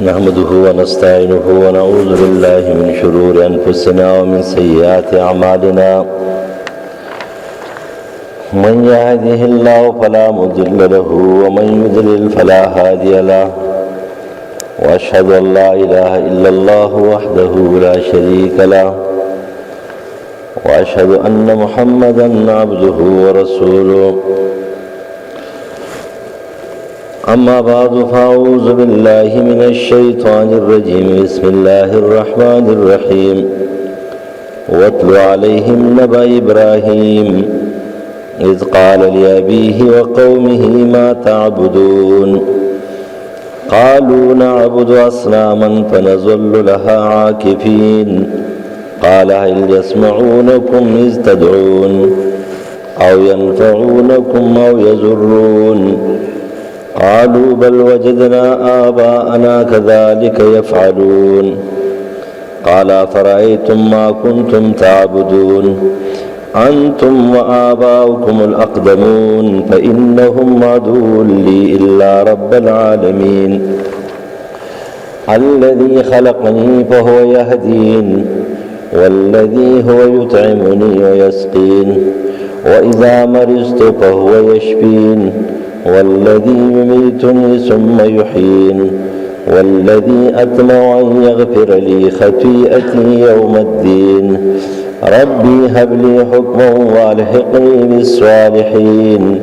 نحمده ونستعينه ونعوذ بالله من شرور أنفسنا ومن سيئات أعمالنا من يهده الله فلا مضل له ومن يضلل فلا هادي له وأشهد أن لا إله إلا الله وحده لا شريك له وأشهد أن محمدا عبده ورسوله أما بعد فأعوذ بالله من الشيطان الرجيم بسم الله الرحمن الرحيم واتل عليهم نبأ إبراهيم إذ قال لأبيه وقومه ما تعبدون قالوا نعبد أصناما فنظل لها عاكفين قال هل يسمعونكم إذ تدعون أو ينفعونكم أو يضرون قالوا بل وجدنا آباءنا كذلك يفعلون قال أفرأيتم ما كنتم تعبدون أنتم وآباؤكم الأقدمون فإنهم عدو لي إلا رب العالمين الذي خلقني فهو يهدين والذي هو يطعمني ويسقين وإذا مرضت فهو يشفين والذي يميتني ثم يحيين والذي أطمع أن يغفر لي خطيئتي يوم الدين ربي هب لي حكما والحقني بالصالحين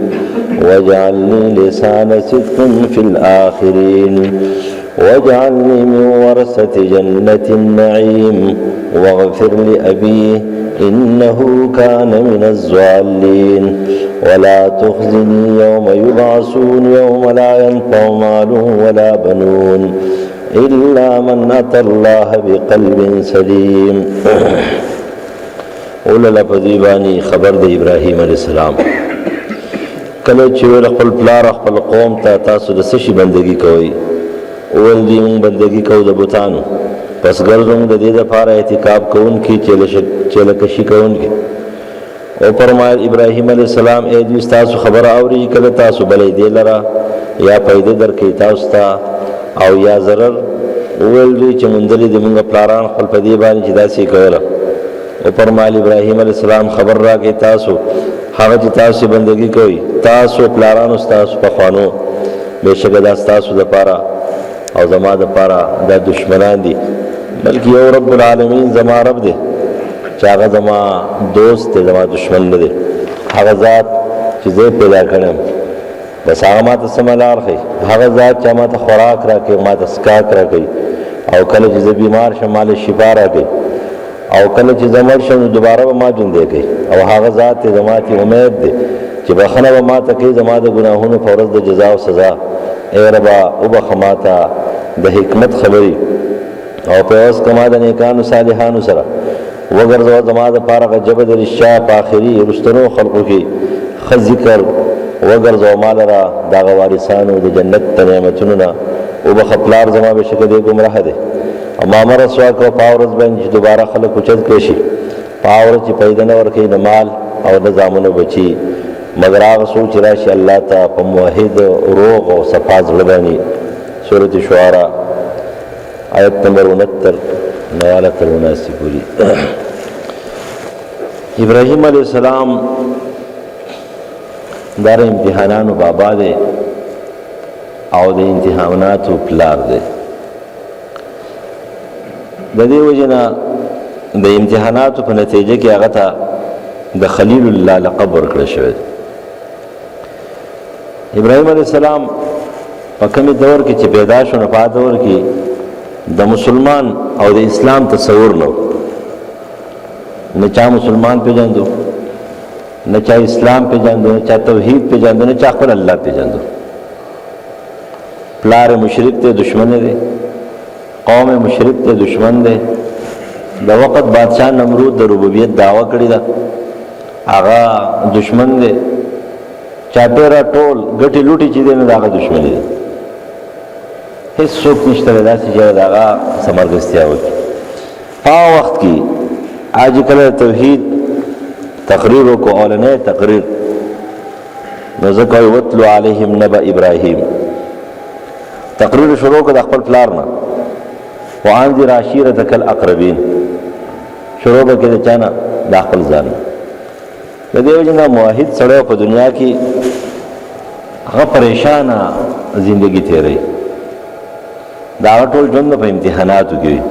واجعلني لسان صدق في الآخرين واجعلني من ورثة جنة النعيم واغفر لأبيه إنه كان من الضالين ولا تخزني يوم يبعثون يوم لا ينفع مال ولا بنون إلا من أتى الله بقلب سليم اولا لفظیبانی خبر د ابراهیم علیہ السلام کله چې ول خپل پلار خپل قوم ته تاسو د سشي بندگی کوي اول دې مون بندگی کو د بوتانو پس ګرځوم د دې لپاره اعتکاف کوون کی چله کشي کوون کی او فرمایل ابراهیم علیہ السلام اې دې تاسو خبر اوري کله تاسو بلې دې لرا یا پیدا درکې تاسو ته او یا zarar اول دې چې مندلې دې مونږ پلاران خپل پدی باندې چې داسې کوله او فرمایل ابراهیم علیہ السلام خبر راکې تاسو هغه چې تاسو بندگی کوي تاسو پلارانو تاسو په خوانو بهشکه دا تاسو د پاره او زما د پاره د دشمنان دي بلکې یو رب العالمین زما رب دی چې هغه زما دوست دی زما دشمن نه دی هغه ذات چې زه پیدا کړم بس هغه ماته سملار خي هغه ذات چې ماته خوراک راکړي ماته سکاک راکړي او کله چې زه بیمار شم مال شفا راکړي او کله چې زمړ شم دوباره به ما ژوندې کوي او هغه ذات زما ته امید دی چې بخنه به ما ته کوي زما د ګناهونو په ورځ د جزا او سزا ای ربا وبخه ما ته د حکمت خبري او په اوس کما د نیکانو صالحانو سره وګرځو زما د پاره غجب د رشا په اخري رستنو خلقو کې خ ذکر وګرځو مال را د وارثانو د جنت نعمتونو او بخپلار زما به شکه دی گمراه دي اما مر سوا کو پاورز باندې دوباره خلک اوچت کشي پاور چې پیدا نه ورکې نه مال او د زامنو بچي مگر هغه سوچ راشي الله ته په موحد روغ او صفاز لبانی سورۃ شعراء آیت نمبر 69 نوالت المناسی پوری ابراہیم علیہ السلام دار امتحانانو بابا دے او د امتحاناتو پلار دے د دې وجنا د امتحاناتو په نتیجه کې هغه ته د خلیل الله لقب ورکړل شوی ابراهیم علیہ السلام په کوم دور کې چې پیدا شو نه په دور کې د مسلمان او د اسلام تصور نو نه چا مسلمان پیژاندو نه چا اسلام پیژاندو نه چا توحید پیژاندو نه چا خپل الله پیژاندو پلار مشرک ته دشمن دی قوم مشرک ته دشمن دی د وخت بادشاہ نمرود د ربوبیت دعوا کړی دا هغه دشمن دی چاپیرا ټول ګټي لوټي چې دی نه هغه دشمن دی هیڅ څوک نشته داسې چې هغه سمرګستیا وکړي په وخت کې اج کله توحید تقریر کو اولنې تقریر نو ذکر وتلو علیہم نبأ ابراہیم تقریر شروع کړ د خپل پلار نه، وانذر عشیرتک الاقربین، شروع به کې د چا نه؟ د خپل ځان. د دې وجه نه موحد سړی په دنیا کې هغه پریشانه زندگی تیروي، دا ټول ژوند په امتحاناتو کې وي.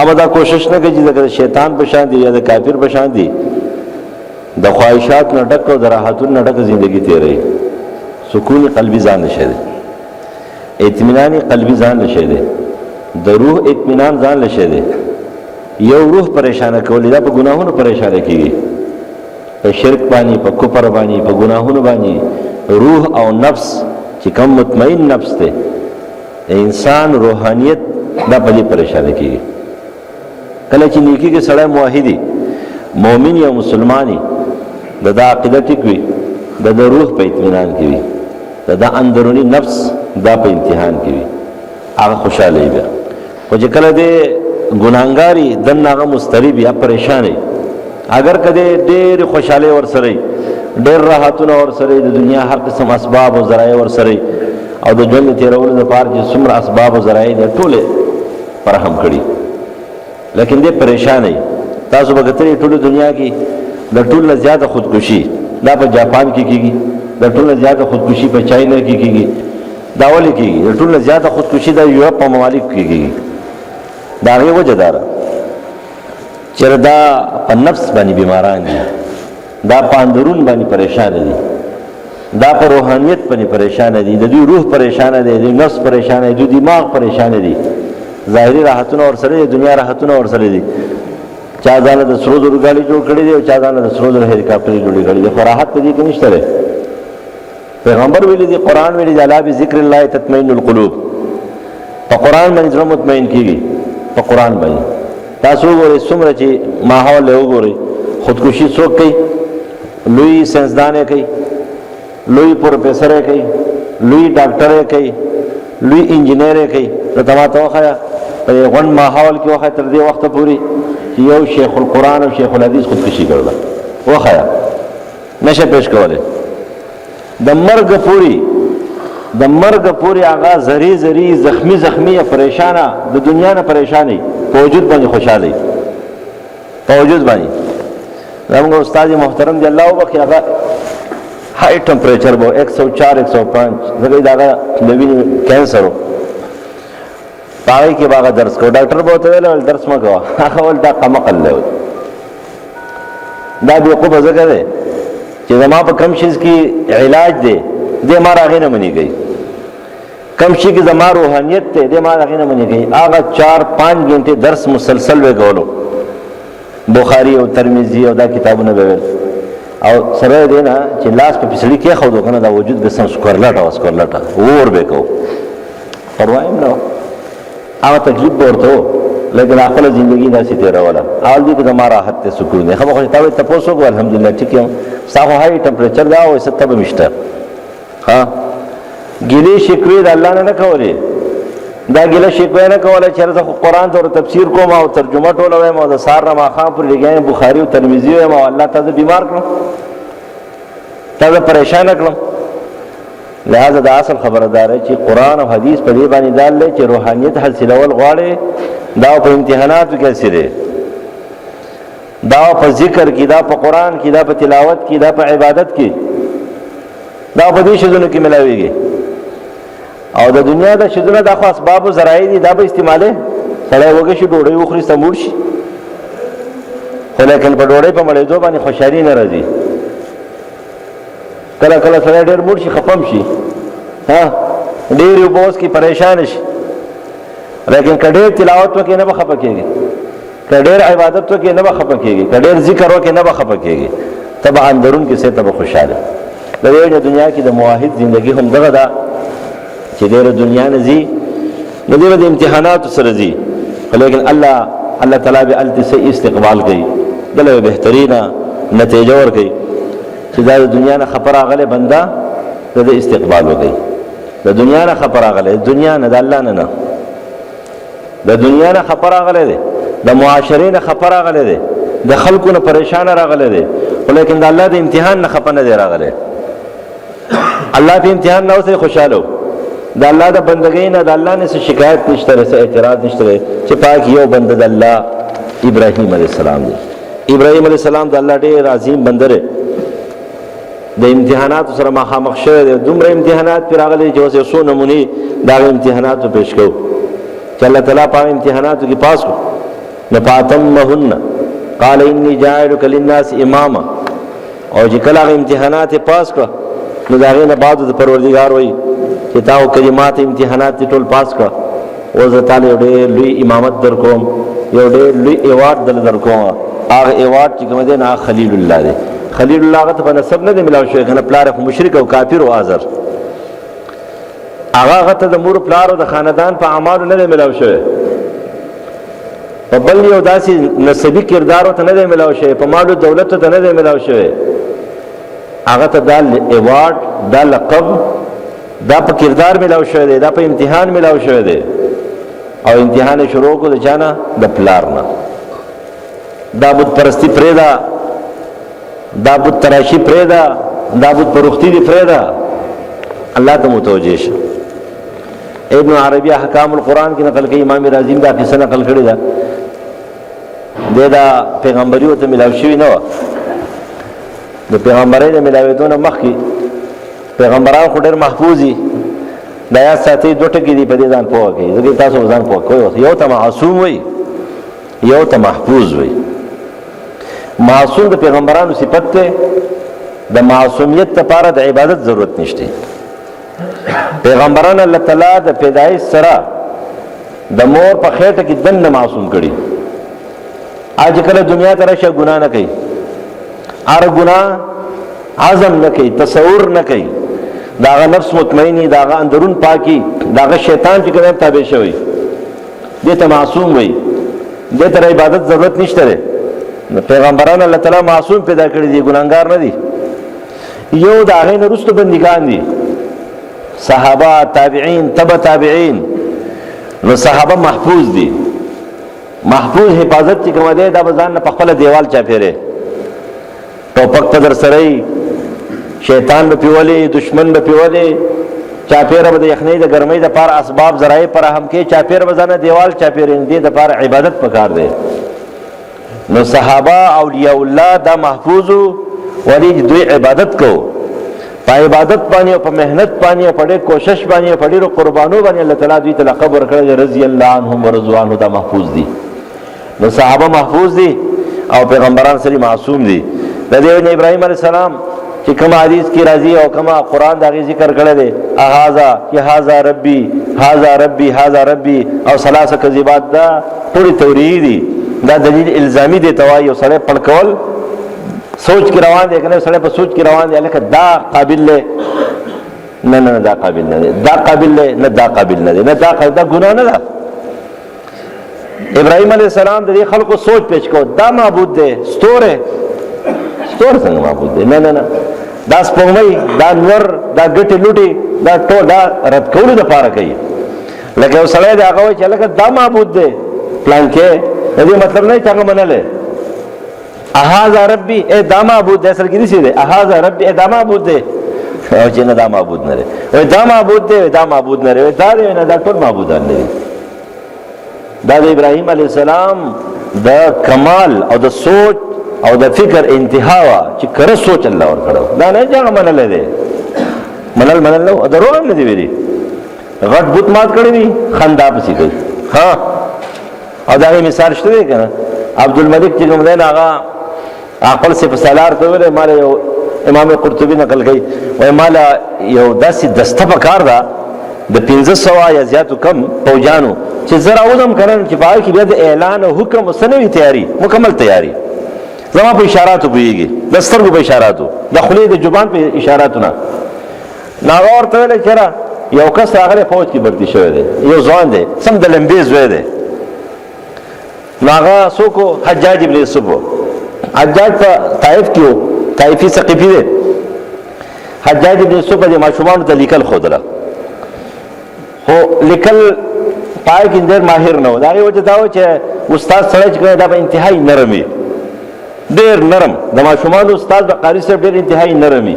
اب دا کوشش نه کوي چې د شیطان په شان دي یا د کافر په شان دي د خواهشات نه ډک او د راحتونو نه ډک زندگی تیروي. سکون قلبي ځان نشي دی، اطمینان قلبي ځان نشي دی، د روح اطمینان ځان نشي دی. یو روح پریشانه کولی دا په ګناهونو پریشانه کیږي، په شرک باندې، په کفر باندې، په ګناهونو باندې. روح او نفس چې کوم مطمئن نفس دی انسان روحانیت دا په دې پریشانه کیږي. کله چې نیکی کې سړی موحدی مؤمن یا مسلمانی د عقیده ټیک وي، د روح په اطمینان کې وي، د اندرونی نفس دا په امتحان کې وي، هغه خوشاله وي. خو چې کله د ګناهګاری دنه هغه مضطرب یا پریشان وي، اگر کده ډېر خوشاله ور سره ډېر راحتونه ور سره د دنیا هر قسم اسباب او ذرایع ور سره او د ژوند تیرولو لپاره چې څومره اسباب او ذرایع دي ټول فراهم کړي، لیکن دې پریشان وي. تاسو به کتلې ټول دنیا کې د ټول زیاته خودکشي دا په جاپان کې کیږي، د ټول زیاته خودکشي په چاینا کې کیږي، دا ولې کیږي؟ د ټول زیاته خودکشي د یورپ په ممالک کې کیږي. دا غي وجه دار چې دا په نفس باندې بیماران دي، دا په اندرون باندې پریشان دي، دا په روحانیت باندې پریشان دي، د دوی روح پریشان دي، د نفس پریشان دي، د دماغ پریشان دي. ظاهري راحتونه ور سره دي، دنیا راحتونه ور سره دي. چا ځان د سرو زرو ګاډي جوړ کړی دی او چا ځان د سرو زرو هلیکاپټر جوړ کړی دی، خو راحت په دې کې نشته دی. پیغمبر ویلي دی، قرآن ویلي دی، الا بذکر الله تطمئن القلوب. په قرآن باندې زړه مطمئن کیږي، په قرآن باندې. تاسو وګورئ څومره چې ماحول له وګورئ، خودکشي څوک کوي؟ لوی ساینسدان یې کوي، لوی پروفیسر یې کوي، لوی ډاکټر یې کوي، لوی انجینیر یې کوي. نو ته ماته وښیه په یو غونډ ماحول کې وښیه تر دې وخته پورې چې یو شیخ القرآن او شیخ الحدیث خودکشي کړله، وښیه نشه پیش کولی. د مرګ پورې هغه زری زخمی پریشانه د دنیا نه پریشانی په وجود باندې خوشاله، په وجود باندې. زموږ استاد محترم دی الله وبخښي، هغه هائی ټمپریچر به 104 105 زګي دا نوی کینسر و پای کې باغ درس کو ډاکټر به ته ویل درس ما کوه، هغه ول دا قمقل له دا به کو بزګه ده چې زما په کم شي کې علاج دی د ما راغې نه منی گئی، کم شي کې زما روحانیت ته د ما راغې نه منی گئی. هغه 4-5 غنټه درس مسلسل وګولو، بخاری او ترمذی او دا کتابونه به ویل، او سره دې نه چې لاس په پسړی کې خو دوکنه دا وجود به سم سکورلاټه اور به کو پروايم نه، هغه تکلیف ورته لیکن خپل ژوندۍ داسې تیروله. اول دې کې زما راحت ته سکون دی. خو ته تاسو کو الحمدلله ټیک یم، ساغه هاي ټمپریچر دا او ستبه مشته. ها ګلې شکوې د الله نه کولې، دا ګلې شکوې نه کولې چې زه قرآن ته تفسیر کوم او ترجمه ټول وایم او د سار نه ماخام پر لګایم بخاری او ترمذی وایم او الله تعالی بیمار کړم، تا پریشان کړم. لہذا دا اصل خبردار ہے چې قرآن او حدیث په دې باندې دال لري چې روحانیت حاصلول غواړي، دا په امتحاناتو کې سره، دا په ذکر کې، دا په قرآن کې، دا په تلاوت کې، دا په عبادت کې، دا په دې شذونو کې ملاويږي. او د دنیا د شذونو د خو اسباب او ذرایع دي، دا به استعماله سره وګه شي ډوړې وخوري سمور شي، خو لیکن په ډوړې په مړېدو باندې خوشحالي نه راځي. کله کله سره ډېر مور شي، خپم شي، ها ډېر یو بوس کې پریشان شي، لیکن کډېر تلاوت وکې نه بخپه کېږي، کډېر عبادت وکې نه بخپه کېږي، کډېر ذکر وکې نه بخپه کېږي، تبع اندرون کې سه تبع خوشاله. د دې دنیا کې د موحد ژوندۍ هم دغه دا چې د دنیا نه زی د دې د امتحانات سره زی، لیکن الله تعالی به التس استقبال کوي، دله بهترینه نتیجه ور کوي چې دا د دنیا نه خبر اغله بندا د استقبال وکړي. د دنیا نه خبر اغله، دنیا نه د الله نه، د دنیا نه خبر اغله ده، د معاشرې نه خبر اغله ده، د خلکو نه پریشان راغله ده، ولیکن د الله د امتحان نه خپنه دی راغله. الله په امتحان نه اوسه خوشاله، د الله د بندګۍ نه د الله نه څه شکایت نشته څه اعتراض نشته چې پاک یو بنده د الله ابراهیم علیه السلام دی. ابراهیم علیه السلام د الله ډېر عظیم بنده دی، د امتحاناتو سره مخامخ شوی دی. دومره امتحانات پرې راغلي چې اوس یو څو نمونې د هغه امتحاناتو پیش کوو چې الله تعالی په هغه امتحاناتو کې پاس کړو. نو فاتمهن قال انی جاعلک للناس اماما، او چې کله هغه امتحانات یې پاس کړه نو د هغې نه بعد د پروردګار وایي چې تا کلمات امتحانات دې ټول پاس کړه، اوس زه تاله یو ډېر لوی امامت در کوم، یو ډېر لوی ایوارډ دله در کوم. هغه ایوارډ چې کوم دی نه هغه خلیل الله دی. خلیل الله هغه ته په نسب نه دی ملاو شوی، که نه پلار یې خو مشرک او کافر و آزر. هغه ته د مور پلار او د خاندان په اعمالو نه دی ملاو شوی، په بل یو داسې نسبي کردارو ته نه دی ملاو شوی، په مالو دولتو ته نه دی ملاو شوی. هغه ته دا ایوارډ، دا لقب، دا په کردار ملاو شوی دی، دا په امتحان ملاو شوی دی. او امتحان شروع کو د چا نه؟ د پلار نه. دا بت پرستی پرېږده، دا بت تراشي پرېږده، دا بت پرختي دې پرېږده، الله ته متوجه شه. ابن عربی احکام القرآن کې نقل کوي، امام رازی دا قصه نقل کړې ده. دا پیغمبري ورته ملاو شوي نه وه، د پیغمبرۍ د ملاوېدو نه مخکې پیغمبران خو ډېر محفوظ دي. دا یاد ساتئ، دوه ټکي دي په دې ځان پوهه کوي، ځکه تاسو ځان پوهه کوئ. یو ته معصوم وایي، یو ته محفوظ وایي. معصوم د پیغمبرانو صفت دی، د معصومیت لپاره د عبادت ضرورت نشته. پیغمبران الله تعالی د پیدایش سره د مور په خېټه کې دننه معصوم کړي. اج کله دنیا ته راشه ګناه نه کوي، هر ګناه عزم نه کوي، تصور نه کوي، داغه نفس مطمئنی، داغه اندرون پاکی، داغه شیطان چې کوم تابع شوی دې ته معصوم وي، دې ته عبادت ضرورت نشته ده. پیغمبران الله تعالی معصوم پیدا کړی دي، ګناهګار نه دي. یو د هغې نه وروسته بندګان دي، صحابه، تابعین، تبع تابعین. نو صحابه محفوظ دي، محفوظ حفاظت چې کومه دی دا به ځان نه په خپله دیوال چاپېری، ټوپک په در سره یي، شیطان به پیولې، دشمن به پیولې، چاپېره به د یخنۍ د ګرمۍ دپاره اسباب ذرایع فراهم کې، چاپېره به ځانه دیوال چاپېرې. دې دپاره عبادت پکار دی. نو صحابه اولیاء الله دا محفوظو، ولې دوی عبادت کو، په عبادت باندې او په محنت باندې او په ډېر کوشش باندې او په ډېرو قربانو باندې الله تعالی دوی ته لقب ورکړی دی رضی الله عنهم ورضوا عنه. دا محفوظ دي. نو صحابه محفوظ دي او پیغمبران سره معصوم دي. د دې وجه ابراهیم علیه السلام چې کوم حدیث کې راځي او کوم قرآن د هغې ذکر کړی دی، هذا یا هذا ربي، هذا ربي، هذا ربي، او ثلاثه کذبات، دا ټولې توریعي دي. دا دلیل الزامي دی ته وایي. یو سړی پړ کول سوچ کې روان دی، که نه سړی په سوچ کې روان دی، لکه دا قابل دی، نه نه دا قابل نه دی، دا قابل دی، نه دا قابل نه دی، نه دا قابل، دا ګناه نه ده. ابراهیم علیه السلام د دې خلکو سوچ پیش کو، دا معبود دی، ستوری څنګه معبود دی؟ نه نه نه، دا سپوږمۍ، دا نور، دا ګټې لوټې، دا ټول دا رد کولو دپاره کوي. لکه یو سړی دی هغه وایي چې لکه دا معبود دی پلانکې، د دې مطلب نه چې هغه منلی. هذا ربي، ای دا معبود دی، اصل کې داسې دی، هذا ربي، ای دا معبود دی، او چې نه دا معبود نه دی، وایي دا معبود دی، دا معبود نه دی، وایي دا دی، نه دا ټول معبودان نه دي. دا د ابراهیم علیه السلام د کمال او د سوچ او د فکر انتها وه چې کره سوچ الله ورکړی، دا نه چې هغه منلی دی. منل نه و، دروغ هم نه دي ویلي. غټ بوت مات کړی وي، خندا پسې کوي. ها، او د هغې مثال شته دی که نه؟ عبدالملک چې کوم دی نه هغه خپل سپه سالار ته ویلی، ماله یو امام قرطبي نقل کوي، وایي ماله یو داسې دسته پکار ده د 500 یا زیاتو کم فوجانو چې زه راوځم که نه، چې په هغې کې بیا د اعلان او حکم څه نه وي تیاري، مکمل تیاري. زما په اشاراتو پوهېږي، د سترګو په اشاراتو، د خولې د جبان په اشاراتو نه. نو هغه ورته ویلی چېره یو کس راغلی فوج کې بردي شوی دی، یو ځوان دی، سم د لمبې زوی دی. نو هغه څوک و؟ حجاج ابن یوسف و. حجاج په طایف کې و، طایفي ثقفي دی. حجاج ابن یوسف به دې ماشومانو ته لیکل ښودله، خو لیکل پای کې ډېر ماهر نه و. د هغې وجه دا و چې استاد سړی چې کوي دا به انتهایي نرم وي، ډېر نرم. د ماشومانو استاد به قاري صاحب ډېر انتهایي نرم وي.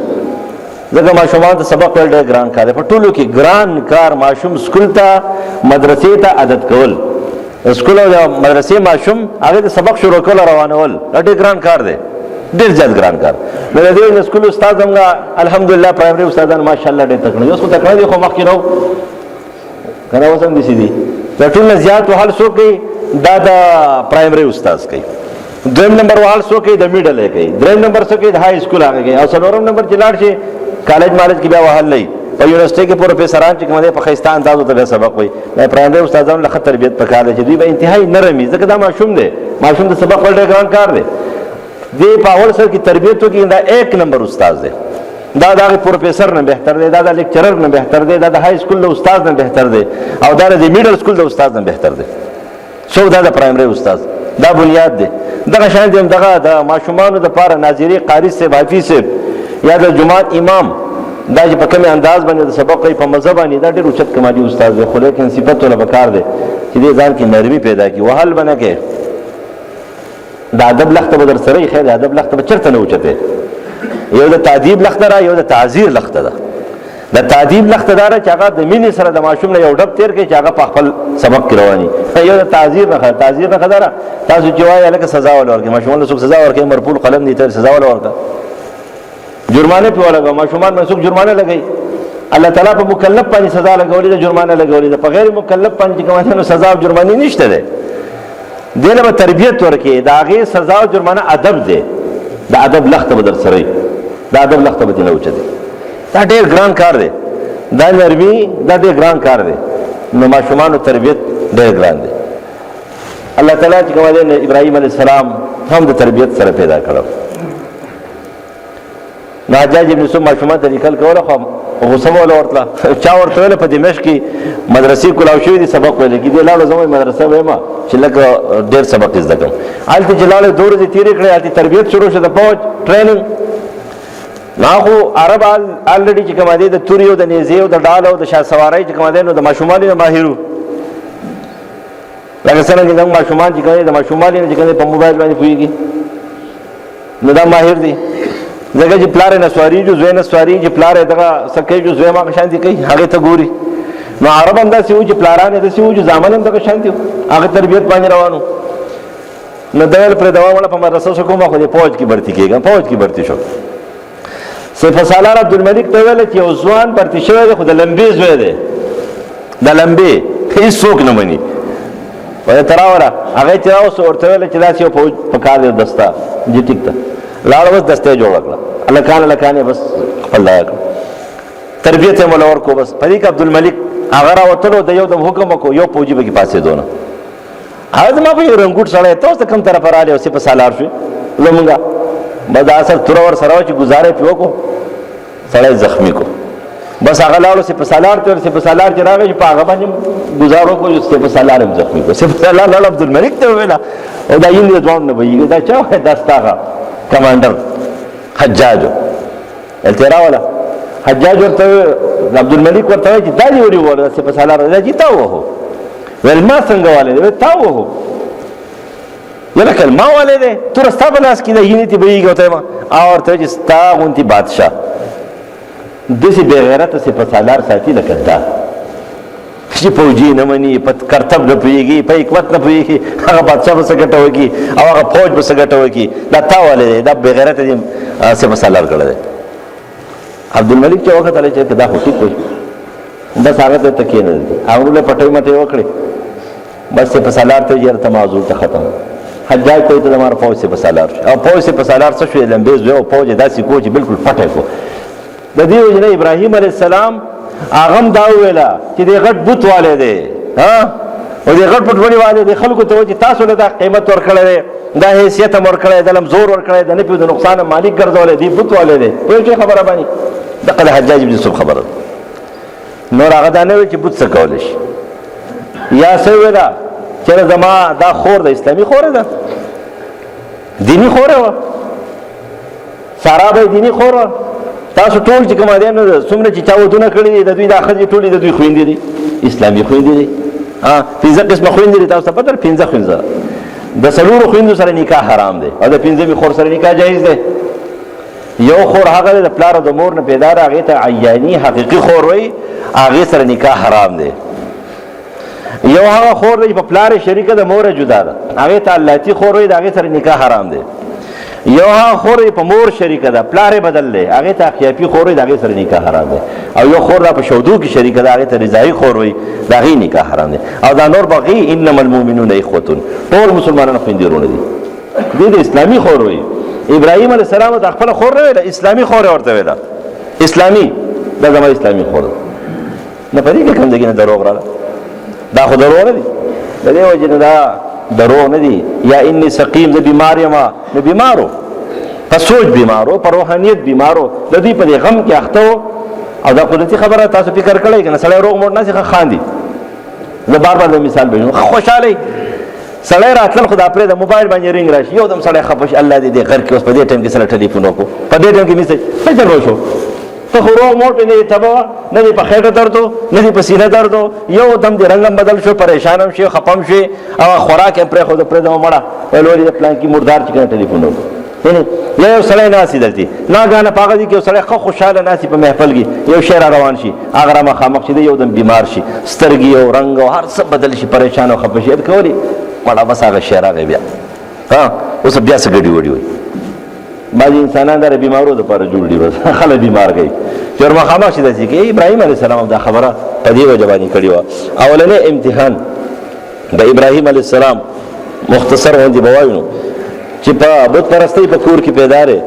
ځکه ماشومان ته سبق ویل ډېر ګران کار دی. په ټولو کې ګران کار ماشوم سکول ته مدرسې ته عادت کول. سکول او مدرسې ماشوم هغې ته سبق شروع کول روانول دا ډېر ګران کار دی، ډېر زیات ګران کار. نو د دې سکول استاد زموږ الحمدلله پرایمري استادان ماشاءالله ډېر تکړه دي. اوس خو تکړه دي خو مخکې نه وو که نه اوس هم داسې دي. د ټول نه زیات وهل څوک کوي؟ دا د پرایمري استاد کوي. دویم نمبر وهل څوک کوي؟ د میډل یې کوي. دریم نمبر څوک کوي؟ د های سکول هغه کوي. او څلورم نمبر چې لاړ شي کالج مالج کې بیا وهل نه په یونیورسټۍ کې پروفیسران چې کوم دي په ښایسته انداز ورته بیا سبق وایي. د پرایمري استادانو له ښه تربیت پکار دی چې دوی به انتهایي نرم وي ځکه دا ماشوم دی. ماشوم ته سبق ویل ډېر ګران کار دی. دې په اول سر کې تربیت وکړي دا ایک نمبر استاد دی. دا د هغې پروفیسر نه بهتر دی، دا د لیکچرر نه بهتر دی، دا د های سکول د استاد نه بهتر دی، او دا د میډل سکول د استاد نه بهتر دی. څوک دا د پرایمري استاد دا بنیاد دی. دغه شان دي دغه د ماشومانو دپاره ناظري قاري صاحب حافظ صاحب یا د جومات امام دا چې په کومې انداز باندې د سبق کوي په مزه باندې دا ډېر اوچت کمالي استاد دی. خو لیکن صفت له پکار دی چې دې ځان کې نرمي پیدا کړي. وهل به نه کوې د ادب لخته به در سره یې خیر د ادب لخته به چېرته نه اوچتې. یو د تعذیب لخته ده یو د تعذیر لخته ده. د تعذیب لخته دا ده چې هغه د مینې سره د ماشوم نه یو ډب تېر کړي چې هغه په خپل سبق کې رواني. یو د تعذیر نښه تعذیر نښه دا ده تاسو چې وایي هلکه سزا وله ورکړئ. ماشومان له څوک سزا ورکوي مرفوع قلم دی ته سزا وله ورکړه. جرمانه پې ولګوه. ماشومان باندې څوک جرمانه لګوي؟ الله تعالی په مکلف باندې سزا لګولې ده جرمانه لګولې ده. په غیر مکلف باندې چې کومه نو سزا او جرمانې نشته دی. دې له به تربیت ورکړي د هغې سزا او جرمانه ادب دی. د ادب لخته به در سره وي. د ادب لخته به دې نه اوچتې. دا ډېر ګران کار دی. دا نرمي دا ډېر ګران کار دی. نو ماشومانو تربیت ډېر ګران دی. الله تعالی چې کومه دی ابراهیم علیه السلام هم د تربیت سره پیدا کړو. نو حجاج ابن یوسف ماشومان ته لیکل کوله خو غصه به وله ورتله. چا ورته ویله په دمشق کې مدرسې کلاو شوي دي سبق ویلی کېدی. لاړو زه مدرسه ویمه چې لږ ډېر سبق زده کړم. هلته چې لاړې 2 ورځې تېرې کړې هلته تربیت شروع شو د فوج ټریننګ. نو خو عرب الریډي چې کومه دی د تورې او د نیزې او د ډال او د شهسوارۍ چې کومه دی نو د ماشومانو نه ماهر وو. لکه څرنګه زموږ ماشومان چې کوم دی د ماشومانو نه چې کوم دی په موبایل باندې پوهېږي نو دا ماهر دی. ځکه چې پلار یې نسوارېږي زوی نسوارېږي پلار یې دغه څه کوي زوی هم هغه شانتې کوي هغې ته ګوري. نو عرب هم داسې وو چې پلاران یې داسې وو چې زامن هم دغه شانتې وو هغه تربیت باندې روان وو. نو دا ویل پرې دوا وړه په مدرسه شو کومه خو دې فوج کې برتي کېږم. فوج کې برتي شو. سیف سالار عبدالملک ته ویل چې یو ځوان برتي شوی دی خو د لمبې زوی دی. د لمبې هېڅوک نه مني. وایي ته راوړه هغې چې راوسته ورته ویل چې داسې یو فوج په کار دی دسته جي ټیک ته لاړه بس دسته یې جوړه کړه. هلکان یې بس خپل ځای کړه. تربیت یې موله ورکړو. بس په دې کې عبدالملک هغه راوتلو د یو دم حکم وکړو یو فوجي پکې پاسېدو نه. هغه زما په یو رنګوټ سړی ته اوس د کوم طرفه رالی او سپه سالار شوې لمونږه بس دا اثر توره ورسره وه چې ګزاره یې پرې وکړو سړی زخمي کړو. بس هغه لاړو سپه سالار ته سپه سالار چې راغی چې په هغه باندې ګزار وکړو سپه سالار هم زخمي کړو. سپه سالار لاړ عبدالملک ته وویله او دا یې د ځوان نه بهېږي دا چا وایي دا ستا هغه کمانډر حجاج هلته یې راوله. حجاج ورته عبدالملک ورته وایي چې دا دې ولې ووهله سپه سالار دا چې تا ووهو. ویل ما څنګه والی دی؟ تا ووهو. یله که ما والی دی توره ستا په لاس کې ده هینې ته بهېږي ورته وایم او ورته وایي چې ستا غوندې بادشاه داسې بې غیرته سپه سالار ساتي لکه تا چې فوجي نه مني په کرتب نه پوهېږي په حکمت نه پوهېږي هغه بادشاه به څه ګټه وکړي او هغه فوج به څه ګټه وکړي دا تا والی دی دا بې غیرته دې سپه سالار کړی دی. عبدالملک چې وکتلی چې دا خو ټیک وایي بس هغه ته ته کېنهدي هغه له پټۍ مټۍ وکړې بس سپه سالار ته یې ته موضوع ته ختم. حجاج ته د ماره فوج سپه سالار شو او فوج سپه سالار څه شو لمبې زوی او فوج یې داسې کړو چې بلکل پټی کړو. د دې وجې نه ابراهیم علیه السلام هغه هم دا وویله چې دې غټ بوت والی دی او دې غټ بوت ولې والی دی خلکو ته وایي چې تاسو له دا قیمت ورکړی دی دا حیثیت هم ورکړی دی دلم زور ورکړی د نفي د نقصان مالک ګرځولی دی بوت والی دی پوهېږئ خبره باندې دغه د حجاج ابن یوسف خبره ده. نور هغه دا نه ویل چې بوت څه کولی شي یا څه ویله چېرې زما دا خور ده اسلامي خوره ده دیني خوره وه سارا به دیني خور وه. تاسو ټول چې کومه دی نو څومره چې چا ودونه کړي دي د دوی دا ښځې ټولې د دوی خویندې دي اسلامي خویندې دي. 15 قسمه خویندې دي تاسو ته پته 15 خویندې د 4 خویندو سره نکاح حرام دی او د 15مې خور سره نکاح جایز دی. یو خور هغه د پلار د مور نه پیدا ده هغې ته عیاني حقیقي خور وایي هغې سره نکاح حرام دی. یو هغه خور دی په پلار شریکه د مور جدا ده هغې ته اللاتی خور وایي د هغې سره نکاح حرام دی. یو هغه خور دی په مور شریکه ده پلار بدل دی هغې ته اخیافي خور وایي د هغې سره نکاح حرام دی. او یو خور دا په شودو کې شریکه ده هغې ته رضایي خور وایي د هغې نکاح حرام دی. او دا نور باقي انما المؤمنون اخوتون ټول مسلمانان خویندې ورونه دي. دې د اسلامي خور وایي. ابراهیم علیه السلام ته خپله خور نه ویله اسلامي خور یې ورته ویله اسلامي دا زما اسلامي خور ده. نه په دې کې کوم ځای نه دروغ راغله دا خو دروغ نه دي د دې وجې نه دا دروغ نه دي. یا انی سقیم زه بیمار یم نو بیمارو په سوچ بیمارو په روحانیت بیمارو د دوی په دې غم کې اخته و. او دا قدرتي خبره تاسو فکر کړئ که نه سړی روغ موړ ناسې ښه خاندي. زه بار بار د مثال بینم ښه خوشحالی سړی راتلل خو دا پرېږده موبایل باندې رینګ راشي یو دم سړی خفه شي الله دې دې غر کې اوس په دې ټایم کې سره ټلیفون وکړو په دې ټایم کې مې څه چل وشو ته خو روغ موړ پې نه دې تبه وه نه دې په خېټه درد و نه دې په سینه درد و یو دم دې رنګ هم بدل شو پریشان هم شي خفه هم شي او خوراک یې پرېښوده پرېږدم مړه ویل ولې د پلان کې مردار چې که نه ټلیفون وکړو. یو سړی ناستي دلتې ناګانه په هغه دي کې یو سړی ښه خوشحاله ناستي په محفل کې یو شی را روان شي هغه را مخامخ شي دی یو دم بیمار شي سترګې او رنګ او هر څه بدل شي پریشان او خفه شي کولې مړه بس هغه شی راغی بیا اوس بیا څه ګډي وډي وایي. بعضې انسانان دا د بیمارو دپاره جوړ دي بس خلک بیمار کوي چې ور مخامخ شي داسې کوي. ابراهیم علیه السلام دا خبره په دې وجه باندې کړې وه. اولنی امتحان د ابراهیم علیه السلام مختصر غوندې به وایو نو چې په بت پرستۍ په کور کې پیدا دی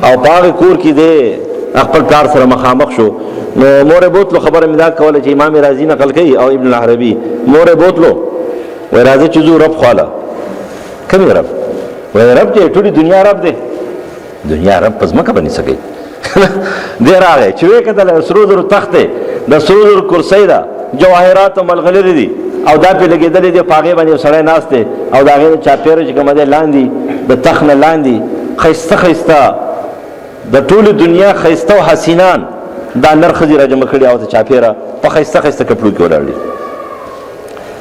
او په هغې کور کې دی خپل پلار سره مخامخ شو. نو مور بوتلو خبره مې دا کوله چې امام رازي نقل کوي او ابن العربي مور بوتلو وایي راځه چې ځو رب خواله. کوم رب؟ وایي رب چې ټولې دنیا رب دی. دنیا رب په ځمکه باندې څه کوي دی راغی چې ویې کتل سرو زرو تخت دی د سرو زرو کرسۍ ده جواهرات او ملغلرې دي او دا پې لګېدلې دی په هغې باندې یو سړی ناست دی او د هغې نه چاپېره چې کومه دی لاندې د تخت نه لاندې ښایسته ښایسته د ټولې دنیا ښایسته او حسینان دا نر ښځې را جمع کړي او ته چاپېره په ښایسته ښایسته کپړو کې ولاړ دي.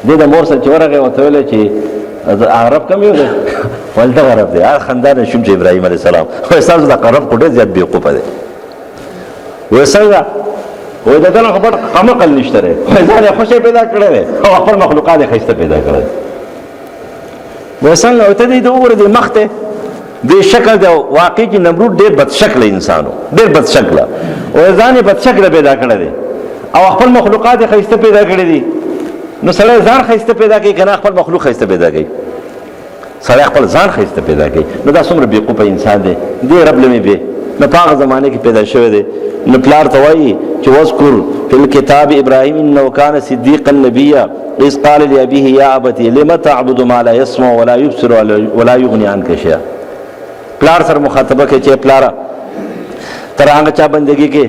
دی د مور سره چې ورغی ورته ویلی چې عرب کم یو دی ویل دغه رب دی. هر خندا نه شوم چې ابراهیم علیه السلام وایي ستاسو دا رب خو ډېر زیات بېوقوفه دی. وایي څنګه؟ وایي د ده نه خو بټ قمقل نشته دی وایي ځان یې خوشی پیدا کړی دی او خپل مخلوقات یې ښایسته پیدا کړی دی. وایي څنګه؟ وایي ته دې وګوره دې مخ دی دې شکل دی واقعي چې نمرود ډېر بد شکله انسان و ډېر بد شکله وایي ځان یې بد شکله پیدا کړی دی او خپل مخلوقات یې ښایسته پیدا کړي دي. نو سړی ځان ښایسته پیدا کوي که نه خپل مخلوق ښایسته پیدا کوي؟ سړی خپل ځان ښایسته پیدا کوي. نو دا څومره بېوقوفه انسان دی دې رب لمې بې نو په هغه زمانه کې پیدا شوی دی. نو پلار ته وایي چې واذکر فی الکتاب ابراهیم انه کان صدیقا نبیا اذ قال لابیه یا ابتی لم تعبد ما لا یسمع ولا یبصر ولا یغنی عنک شیئا. پلار سره مخاطبه کوي چې پلاره تر هغه چا بندګي کې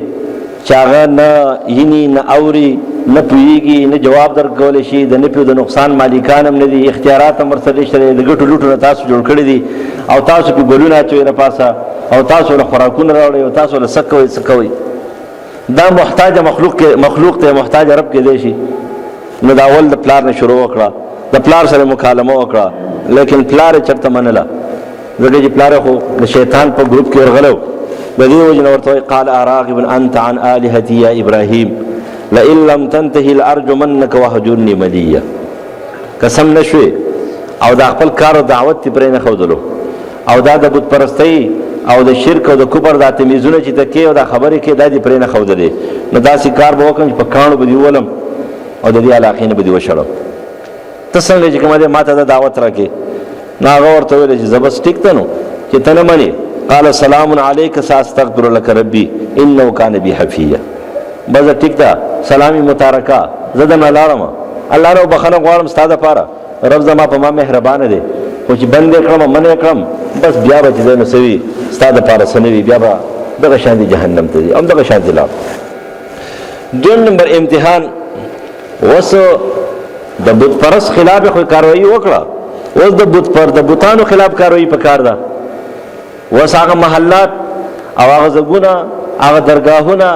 چې هغه نه ییني نه اوري نه پوهېږي نه جواب درکولی شي د نفي او د نقصان مالکان هم نه دي اختیارات هم ورسره نشته دی د ګټو لوټو نه تاسو جوړ کړي دي او تاسو پې ګلونه اچوئ نه پاسه او تاسو له خوراکونه راوړئ او تاسو له څه کوئ څه کوئ. دا محتاجه مخلوق ته محتاج رب کېدی شي. نو دا اول د پلار نه شروع وکړه د پلار سره مکالمه وکړه لیکن پلار یې چېرته منله ځکه چې پلار خو د شیطان په ګروپ کې ورغلی و. د دې وجې نه ورته وایي قال اراغب انت عن آلهتي یا ابراهیم لئن لم تنتهي لارجمنك وهجرني مليا. قسم نشوي او دا خپل کار او دعوت تی پرې نه ښودلو او دا د بت پرستۍ او د شرک او د کفر دا تمیزونه چې ته کوې او دا خبرې کوې دا دې پرې نه ښودلې. نو داسې کار به وکړم چې په کاڼو به دې وولم او د دې علاقې نه به دې وشړم. ته څنګه چې کومه دی ما ته د دعوت راکړې. نو هغه ورته ویل چې زه بس ټیک ته نو چې ته نه منې قال سلام علیک ساستغفر لك ربي انه كان بي حفیا. بس ټیک ده سلامي متارکه زه درنه لاړم الله نه بخښنه غواړم ستا دپاره رب زما په ما مهربانه دی خو چې بند یې کړم منع کړم بس بیا به چې دی نو څه وي ستا دپاره څه نه وي بیا به دغه شانتې جهنم ته ځي هم دغه شانتې لاړ. دویم نمبر امتحان اوس د بت پرست خلاف خو کاروایي وکړه اوس د بتانو خلاف کاروایي پکار ده. اوس هغه محلات او هغه ځایونه هغه درګاهونه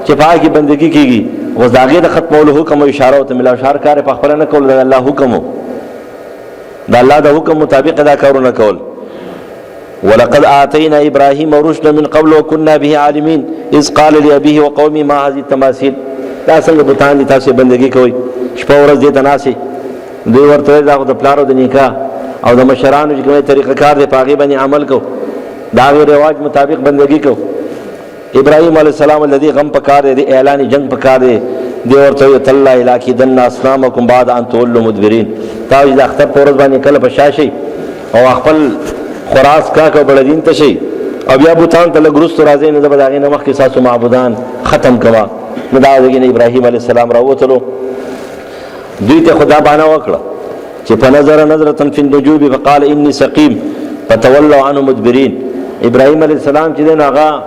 چې په هغې کې بندګي کېږي اوس د هغې د ختمولو حکم او اشاره ورته ملاو شهر کار یې په خپله نه کول د الله حکم و د الله د حکم مطابق دا کارونه کول. ولقد آتينا إبراهيم رشدا من قبل وكنا به عالمين إذ قال لأبيه وقومه ما هذه التماثيل. دا څنګه بوتان دي تاسو بندګي کوئ؟ شپه ورځ دې ته ناسي دوی ورته دا خو د پلارو د نکاح او د مشرانو چې کومه طریقه کار دی په هغې باندې عمل کو، د هغې رواج مطابق بندګي کو. ابراهیم علیه السلام الذي غم پکار دی، اعلان جنگ پکار دی، دی ورته ویل تالله لاکیدن اصنامکم بعد ان تولوا مدبرین. تاسو د اختر په ورځ باندې کله په شا شئ او خپل خراس کا کو بل دین ته شي او بیا بوتان ته لګروست راځي نه د بداغې نه مخکې ساسو معبودان ختم کما. نو دا دغه ابراهیم علیه السلام راوتلو، دوی ته خدا باندې وکړه چې په نظره فی النجوم فقال انی سقیم فتولوا عنه مدبرین. ابراهیم علیه السلام چې دین هغه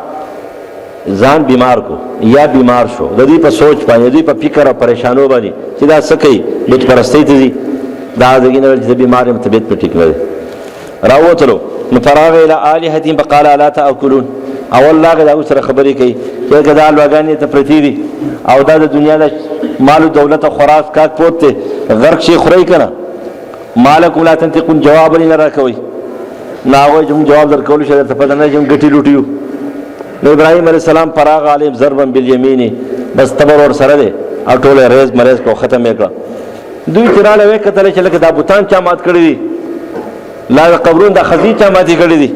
ځان بیمار کو یا بیمار شو، د دې په سوچ باندې، دوی په فکر او پریشانو باندې چې دا څه کوي، بت پرستی ته دي، دا دغه نه چې بیمار هم طبیعت په ټیک نه دی. راوتلو نو فراغ الى الهتهم فقال الا تاكلون. اول لاغه دا سره خبرې کوي چې ګدال وګانی ته پرتی دي او دا د دنیا د مال او دولت او خراس کاک پوت ته غرق شي خوري کنه، مالک لا تنتقون جواب نه راکوي. ناوې جوم جواب درکول شه ته پدې نه جوم ګټي لوټیو. نو ابراهيم عليه السلام فراغ عليهم ضربا باليمين، بس تبر ور سره ده او ټوله ریز مریز کو ختم کړه. دوی تراله وې کتل چې لکه دا بوتان چا مات کړی دي، لا قبرون دا خزی چا ماتي کړی دي.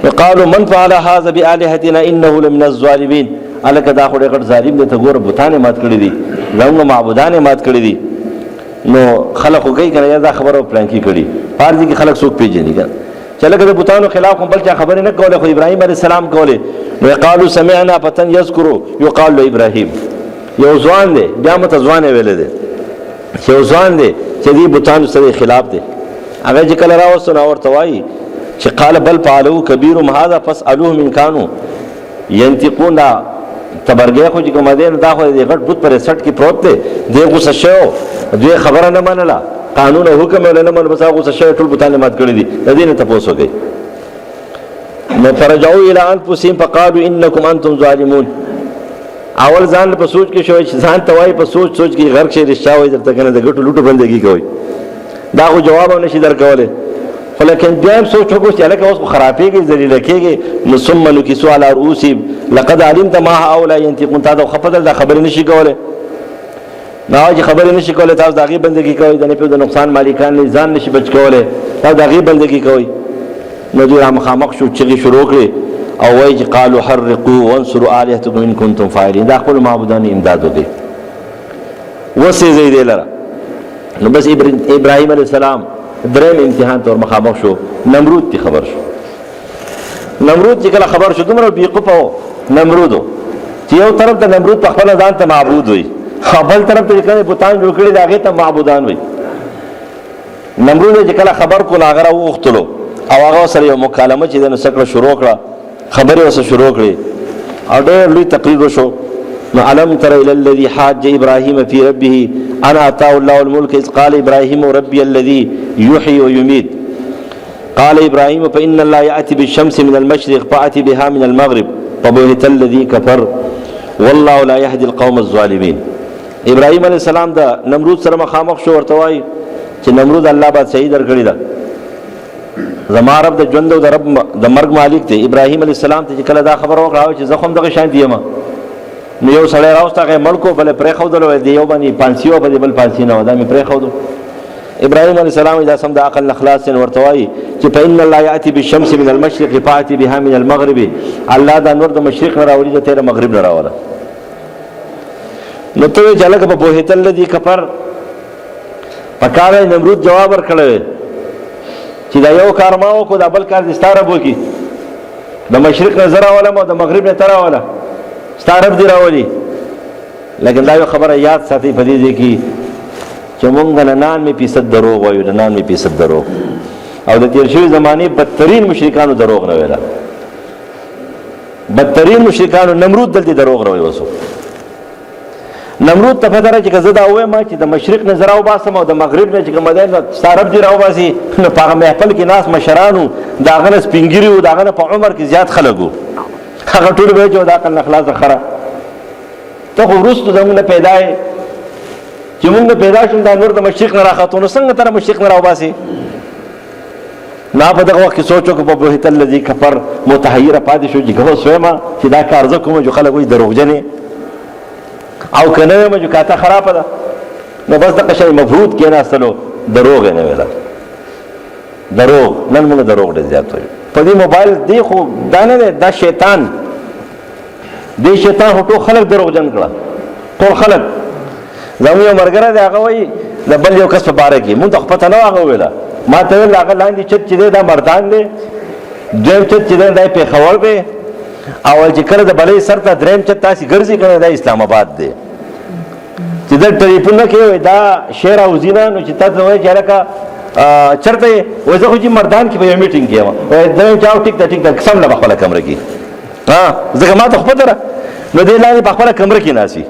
وقالوا من فعل هذا بآلهتنا انه لمن الظالمين. الکه دا خو ډېر ظالم دی، ته ګوره بوتان مات کړی دي، زموږ معبودان مات کړی دي. نو خلق کوي کنه دا خبره پلان کی کړي، پارځي کې خلق څوک پیژني کنه چې لکه د بوتانو خلاف هم بل چا خبره نه کوله، خو ابراهيم عليه السلام کوله. نو قالوا سمعنا فتى يذكر يقال له ابراهيم. یو ځوان دی، بیا مت ځوان ویل دی، یو ځوان دی چې دې بوتانو سره خلاف دی. هغه چې کله راوستو نو ورته وایي چې قال بل فعلوا كبيرهم هذا فاسألوهم ان كانوا ينطقون. تبرګه خو چې کوم دی دا خو دې غټ بوت پر سټ کې پروت دی، دې غوسه شو، دوی خبره نه منله، قانون او حکم نه منله، بس هغه غوسه شو ټول بوتان مات کړی دي. د دې نه تاسو کوي. نو فرجعوا الى انفسهم فقالوا انكم انتم ظالمون. اول ځان په سوچ کې شوی، ځان توای په سوچ کې غرق شي رښتاوي درته کنه د ګټو لوټو بندګي کوي. دا خو جواب هم نشي درکوله، ولیکن بیا هم سوچ وکړو چې الکه اوس خرابېږي، ذلیله کېږي. نو ثم نكسوا على رؤوسهم لقد علمت ما هؤلاء ينطقون. تا دا خپل دا خبرې نشي کوله، دا چې خبرې نشي کوله، تاسو دا غي بندګي کوي، د نه په نقصان مالکان نه ځان نشي بچ کوله، تاسو دا غي بندګي کوي. نو دوی را مخامخ شو، چې شروع کړي او وایي چې قالوا حرقوا وانصروا آلهتكم ان كنتم فاعلين. دا خپل معبودان امداد وکړي وسې زید لره. نو بس ابراهيم عليه السلام درېم امتحان تور مخامخ شو، نمرود تی خبر شو. نمرود چې کله خبر شو دومره بیوقوفه نمرودو چې یو طرف ته نمرود په خپل ځان ته معبود وي، بل طرف ته کله بوتان جوړ کړي دا هغه ته معبودان وي. نمرود چې کله خبر کو لاغره وختلو او هغه سره یو مکالمه چې د نسکړه شروع کړه، خبرې وسه شروع کړې او ډېر لوی تقریر وشو. نو علم تر الى الذي حاج ابراهيم في ربه انا اتاه الله الملك اذ قال ابراهيم ربي الذي يحيي ويميت. قال ابراهيم فان الله ياتي بالشمس من المشرق فاتي بها من المغرب فبهت الذي كفر والله لا يهدي القوم الظالمين. ابراهيم عليه السلام دا نمرود سره مخامخ شو، ورته وایي چې نمرود الله بعد صحیح درکړی دا زما رب د ژوند او د رب د مرګ مالک دی. ابراهيم عليه السلام ته کله دا خبر وکړه چې زخم دغه شان دی ما، نو یو سړی راوسته هغه ملکو بل پرې خو دلو دی، یو باندې پانسیو په بل پانسی نه ودا مې پرې خو دو. ابراهيم عليه السلام دا سم د عقل اخلاص ورته وایي چې فإن الله يأتي بالشمس من المشرق فأتي بها من المغرب. الله دا نور د مشرق نه راوړي د تیر مغرب نه راوړي. نو ته جلګه په بوهت الذي كفر پکاره نمرود جواب ورکړل چې دا یو کار ما وکړو، دا بل کار دې ستاره وکړي، د مشرق نظر اولم او د مغرب نه تر اوله ستاره دی راولي. لیکن دا یو خبره یاد ساتي په دې کې چې مونږ نه 99% دروغ وایو، 99% دروغ، او د تیر شوی زمانه بدترین مشرکانو دروغ نه ویلا. بدترین مشرکانو نمرود دلته دروغ راوي. وسو نمرود ته پته را چې زه دا وایم چې د مشرق نه زراو باسم او د مغرب نه چې کوم دی ستاره دی راو باسي. نو په محفل کې ناس مشرانو دا غنس پنګریو دا غنه په عمر کې زیات خلګو، هغه ټول به جو دا عقل اخلاص خره. ته خو ورستو زمونه پیدا یې چې موږ پیدا شوم دا نور د مشرق نه راخاتونه څنګه تر مشرق نه راو باسي. ما په دغه وخت کې سوچ وکړو په بهت الذي کفر متحیره پاتې شو چې اوس وایم چې دا کار زه کوم چې خلک وایي دروغجن او که نه وایم چې کاته خرابه ده نو بس دغه شی مبهوت کېناستلو دروغ یې نه ویله دروغ نن موږ دروغ ډېر زیات وایو په دې موبایل دی خو دا نه دی دا شیطان دې شیطان خو ټول خلک دروغجن کړه ټول خلک زموږ یو ملګری دی هغه وایي د بل یو کس په باره کې مونږ ته خو پته نه وه هغه وویله ما ته ویل هغه لاندې چت چې دی دا مردان دی دویم چت چې دی دا یې پېښور دی او چې کله د بلۍ سر ته دریم چت تاسې ګرځي که نه دا اسلام آباد دی چې دا ټلیفون نه کوي دا شعر او زینه نو چې تا ته وایي چې هلکه چېرته یې وایي زه خو چې مردان کې په یو میټینګ کې یم وایي دریم چا ټیک ده ټیک ده سم له په خپله کمره کې ځکه ما ته خو پته ده نو دې لاندې په خپله کمره کې ناستي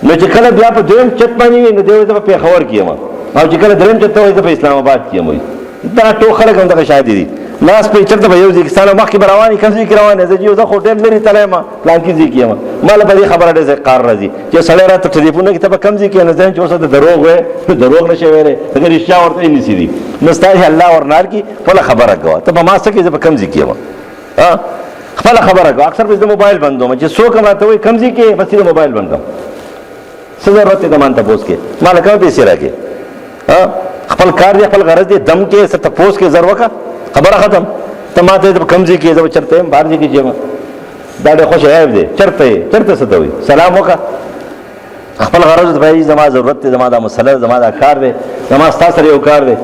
نو چې کله بیا په دویم چت باندې وي نو دی وایي زه په پېښور کې یم او چې کله دریم چت ته وایي زه په اسلام آباد کې یم وایي دا ټول خلک هم دغه شاهدي دي لاس په چېرته به یو ځای کې ستا نه مخکې به روان یي کوم ځای کې روان یې زه خو ډېر لرې تللی یم پلانکي ځای کې یم ما له په دې خبره ډېر قار راځي چې سړی راته ټلیفون نه کړي ته به کوم ځای کې نه ځایم چې اوس د دروغ وایې نو دروغ نه شي ویلی هغه رښتیا ورته یې نیسي دي نو ستا چې الله ورنار کړي خپله خبره کوه ته به ما څه کوې زه په کوم ځای کې یم خپله خبره کوه اکثر به زه موبایل بندوم چې څوک هم راته وایي کوم ځای کې بس زه موبایل بند کړم څه ضرورت دی د مان تپوس کې ما له کومه پیسې راکړې خپل کار دی خپل غرض دی دم کې څه تپوس کې زر وکړه خبره ختم ته ما ته کوم ځای کې زه به چېرته یم بهر ځای کې چې یم دا ډېر خوش عیب دی چېرته یې چېرته څه ته وایي سلام وکړه خپل غرض ته وایي زما ضرورت دی زما دا مسله زما دا کار دی زما ستا سره یو کار دی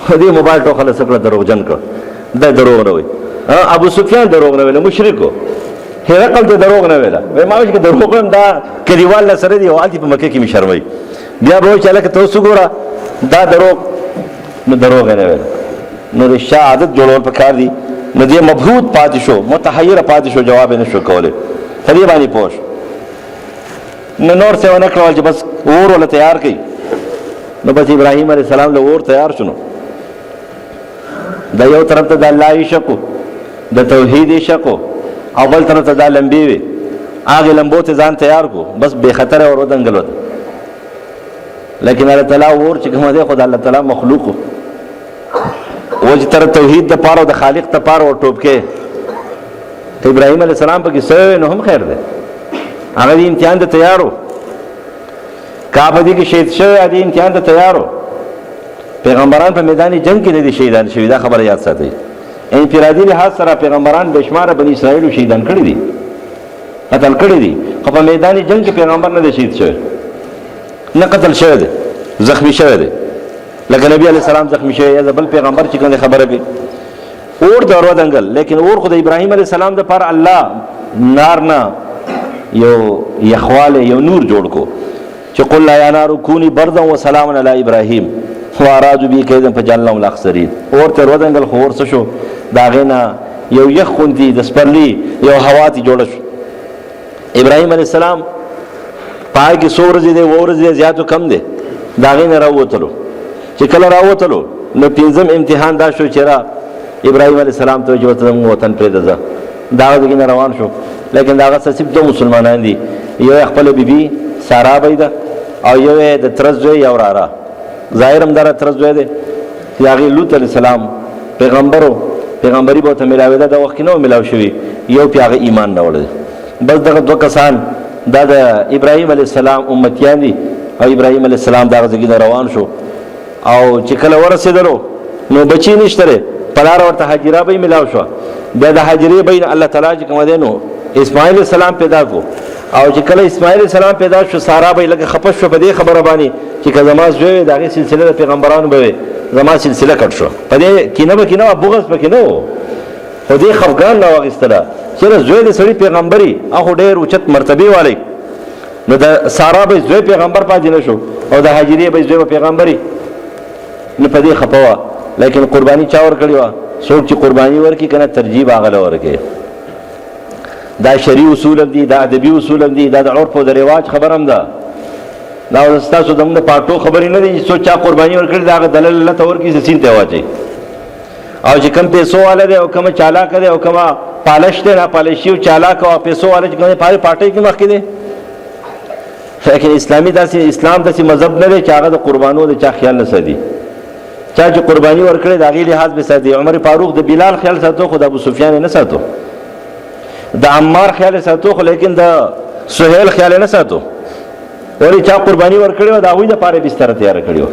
دې موبایل ټول خلک څه کړه دروغجن کړ دا دروغ نه وایي ابو سفیان دروغ نه ویله مشرک و هرقل ته دروغ نه ویله وایي ما وایي چې دروغ وایم دا کلیوال له سره دی او هلته په مکې کې مې شرموي بیا به وایي چې هلکه ته اوس وګوره دا دروغ نو دروغ یې نه ویله نو رښتیا عادت جوړول پکار دي نو دې مبهوت پاتې شو متحیره پاتې شو جواب یې نه شو کولی په دې باندې پوه شو نو نور څه ونه کړل چې بس اور وله تیار کړي نو بس ابراهیم علیه السلام له اور تیار شو نو د یو طرف ته د الله عشق و د توحید عشق و او بل طرف ته دا لمبې وې هغې لمبو ته ځان تیار کړو بس بې خطره ور ودنګل وته لیکن الله تعالی اور چې کومه دی خو د الله تعالی مخلوق و چې تر توحید د پاره او د خالق د پاره ور ټوپ کې ابراهیم علیه السلام پکې سوی نو هم خیر دی هغه د امتحان ته تیار و کعبه دې کې شهید شوی د امتحان ته تیار و پیغمبران په میدان جنگ کې نه دي شهیدان شوي دا خبره یاد ساتئ انفرادي لحاظ سره پیغمبران بې شماره بني اسرائیلو شهیدان کړي دي قتل کړي دي خو په میدان جنگ کې پیغمبر نه دی شهید شوی نه قتل شوی دی زخمی شوی دی لکه نبی علیہ السلام زخمی شوی یا بل پیغمبر چې کوم خبره به اور د ورو دنګل لیکن اور خو د ابراهیم علیہ السلام د پر الله نار نه یو یخواله یو نور جوړ کو چې قل یا نار کونی بردا و سلام علی ابراهیم وارادو بی کیدن فجعلناهم الاخسرین اور تر ودنګل خو اور څه شو دا غینا یو یخ خوندي د سپرلی یو هوا تی جوړ شو ابراهیم علیہ السلام پای کې سور دي د اور دي زیاتو کم دي دا غینا راوتلو چې کله راوتلو نو پنځم امتحان دا شو چې را ابراهیم علیه السلام ته جو ته وطن پرې ده دا دغه روان شو لیکن دا هغه صرف دو مسلمانان دي یو خپل بیبي سارا بيده او یو د ترزوی یو رارا ظاهر هم دا ترزوی دی چې هغه لوط علیه السلام پیغمبري به ته ملاوي ده د وخت نو ملاو شوی یو پیغه ایمان نه وړي بس دغه دوه کسان دا د ابراهیم علیه السلام امتیان دي او ابراهیم علیه السلام دا ځګینه روان شو او چې کله ورسېدلو نو بچی نشته پلار ورته حجره به ملاو شو بیا د حجرې بین الله تعالی چې کوم دی نو اسماعیل السلام پیدا کو او چې کله اسماعیل السلام پیدا شو سارا به لکه خپش شو په دې خبره باندې چې کله ما زوی دغه سلسله د پیغمبرانو به زما سلسله کټ شو په دې کینه به کینه بغض پکې نه و خو دې خفګان نه واغستله چې زوی د سړي پیغمبري هغه ډېر اوچت مرتبه والی نو د سارا به زوی پیغمبر پاتې نه شو او د حجرې به زوی پیغمبري نه په دې خپوا لیکن قرباني چا ور کړی و څوک چې قرباني ورکړي کنه ترجیح هغه ورکړي دا شرعي اصول دي دا ادبي اصول دي دا د عرف او د رواج خبر هم ده دا تاسو دمه پټو خبرې نه دي چې چا قرباني ورکړي دا دلل الله تور کې سین ته واچي او چې کم پیسو والا دی او کم چالاک دی او کم پالش دی نه پالشي او چالاک او پیسو والا چې کومه پاټي کې مخکې دي لیکن اسلام داسې مذهب نه دی چې هغه د قربانو د چا خیال نه سدي چا چې قرباني ورکړې د هغې لحاظ به ساتي. عمر فاروق د بلال خیال ساتو خو د ابو سفیان نه ساتو، د عمار خیال ساتو خو لیکن د سهیل خیال نه ساتو. ولې چا قرباني ورکړې وه د هغوی دپاره بستره تیاره کړې وه،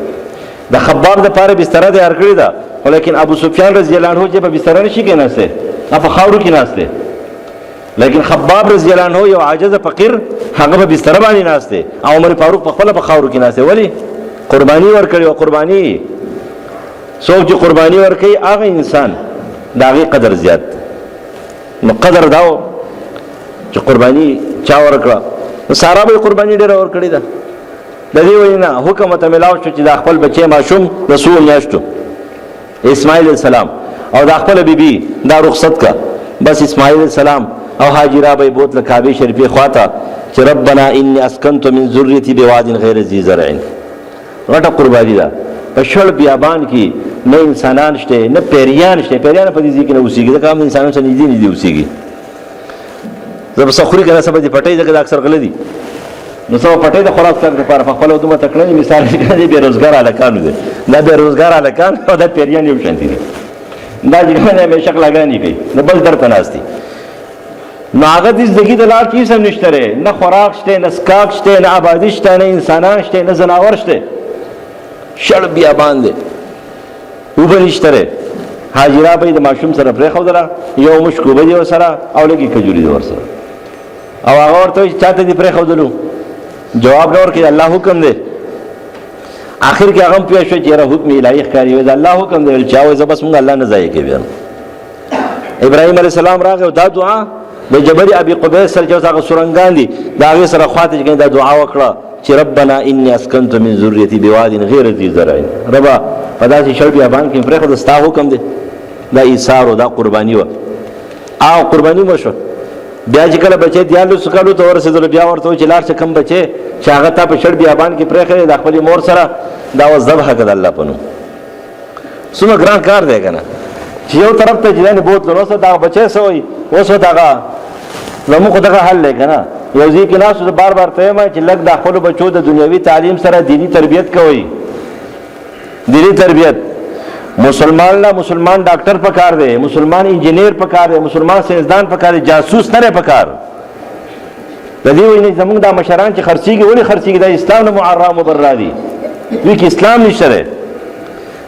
د خباب دپاره بستره تیار کړې ده، خو لیکن ابو سفیان رضی الله عنه چې په بستره نشي کېناستی، په خاورو کې ناست دی، لیکن خباب رضی الله عنه یو عاجز فقیر هغه په بستره باندې ناست دی، او عمر فاروق په خپله په خاورو کې ناست دی. ولې قرباني ورکړې وه. قرباني څوک چې قرباني ورکوي هغه انسان د هغې قدر زیات دی. نو قدر دا و چې قرباني چا ورکړه. نو سارا به یې قرباني ډېره ورکړې ده. د دې وجې نه حکم ورته میلاو شو چې د خپل بچی ماشوم د څو میاشتو اسماعیل علیه السلام او د خپله بیبي دا رخصت کا، بس اسماعیل علیه السلام او هاجره به یې بوتله کعبې شریفې خواته چې ربنا انی اسکنت من ذریتی بواد غیر ذی زرع. غټه قرباني ده. په شړ بیابان کې نه انسانان شته نه پیریان شته، پیریان په دې ځای کې نه اوسېږي، ځکه هم انسانانو سره نږدې نږدې اوسېږي. زه به څه خوري که نه څه به دې پټوي، ځکه دا اکثر غله دي، نو څه به پټوي د خوراک سر دپاره په خپله دومره تکړه دي. مثال یې دی بېروزګار هلکانو دی، دا بېروزګار هلکان او دا پیریان یو شانتي دي. دا چې کوم دی همیشه غلاګانې کوي، نه بل درته ناست دي. نو هغه د زندګي د لار هېڅ هم نشته دی، نه خوراک شته، نه څښاک شته، نه آبادي شته، نه انسانان شته، نه ځناور شته. شړ بیابان دی، اوبه نشته دی. هاجره به یې د ماشوم سره پرېښودله، یو مشک اوبه دي ورسره او لږې کجوري دي ورسره، او هغه ورته وایي چې چا ته دې پرېښودلو؟ جواب نه ورکوي، الله حکم دی. آخر کې هغه هم پوه شو چې یاره حکم الهي ښکاري، وایي د الله حکم دی. چا وایي زه بس مونږ الله نه ضایع کوي. بیا ابراهیم علیه السلام راغی او دا دعا د جبل ابي قبیس سره چې اوس هغه سورنګان دي د هغې سره خواته چې دا دعا وکړه چې ربنا انی اسکنت من ذریتی بواد غیر ذی زرع. ربه په داسې شړ بیابان کې پرېښوده، ستا حکم دی. دا ایثار و، دا قرباني وه، او قرباني مو شوه. بیا چې کله بچی 14 کالو ته ورسېدلو، بیا ورته وایي چې لاړ شه کوم بچی چې هغه تا په شړ بیابان کې پرېښی د خپلې مور سره، دا اوس ذبحه کړه د الله په نوم. څومره ګران کار دی که نه، چې یو طرف ته جنانې بوتلو، اوس دغه بچی څه وایي، اوس ورته هغه زموږ خو دغه حل دی که نه. یو ځای کې ناست بار بار ته وایم چې لږ د خپلو بچو د دنیوي تعلیم سره دیني تربیت کوئ. دیني تربیت مسلمان لا مسلمان ډاکټر پکار دی، مسلمان انجینیر پکار دی، مسلمان ساینسدان پکار دی، جاسوس نه دی پکار. د دې وجې زموږ دا مشران چې خرڅېږي ولې خرڅېږي؟ دا اسلام نه معرا مبرا دي، دوی کې اسلام نشته دی.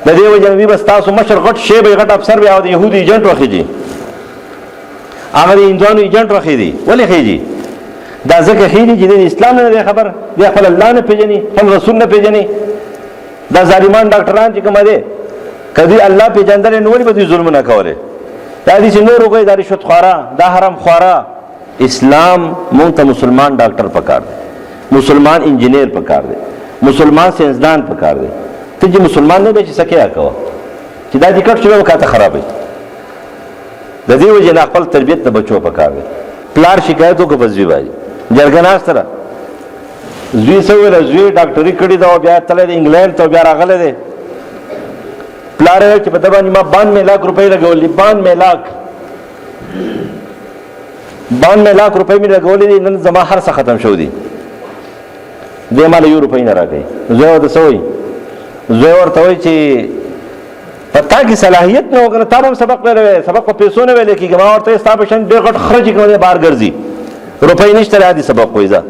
د دې وجې وي بس تاسو مشر غټ شی به غټ افسر به او د یهودو ایجنټ وخېږي، هغه د هندوانو ایجنټ وخېږي. ولې خېږي؟ دا ځکه خېږي چې د اسلام نه دی خبر، دی خپل الله نه پېژني، خپل رسول نه پېژني. دا ظالمان ډاکټران چې کوم دی که دوی الله پېژندلی نو ولې به دوی ظلمونه کولې؟ دا دي چې نور وګورئ، دا رشوت خواره، دا حرام خواره. اسلام مونږ ته مسلمان ډاکټر پکار دی، مسلمان انجینیر پکار دی، مسلمان ساینسدان پکار دی. ته چې مسلمان نه دی چې څه کیا کوه چې دا دې کټ شوی به کاته خرابوي. د دې وجې نه خپل تربیت د بچو پکار دی. پلار شکایت وکړه په زوی باندې، جرګه ناسته ده، زوی څه وویله، زوی ډاکټري کړې ده او بیا تللی دی انګلینډ ته، بیا راغلی دی. پلار یې چې په ده باندې ما 92 لاک روپۍ لګولي، 92 لاک روپۍ مې لګولي دي، نن زما هر څه ختم شو دي، دی ما له 1 روپۍ نه راکوي. زوی ورته څه وایي؟ زوی ورته وایي چې په تا کې صلاحیت نه و که نه، تا به هم سبق ویلی وی، سبق په پیسو نه ویلی کېږي. ما ورته وایي ستا په شان ډېر غټ خره چې کوم دی بهر ګرځي، روپۍ نشته دی سبق وایي. ځه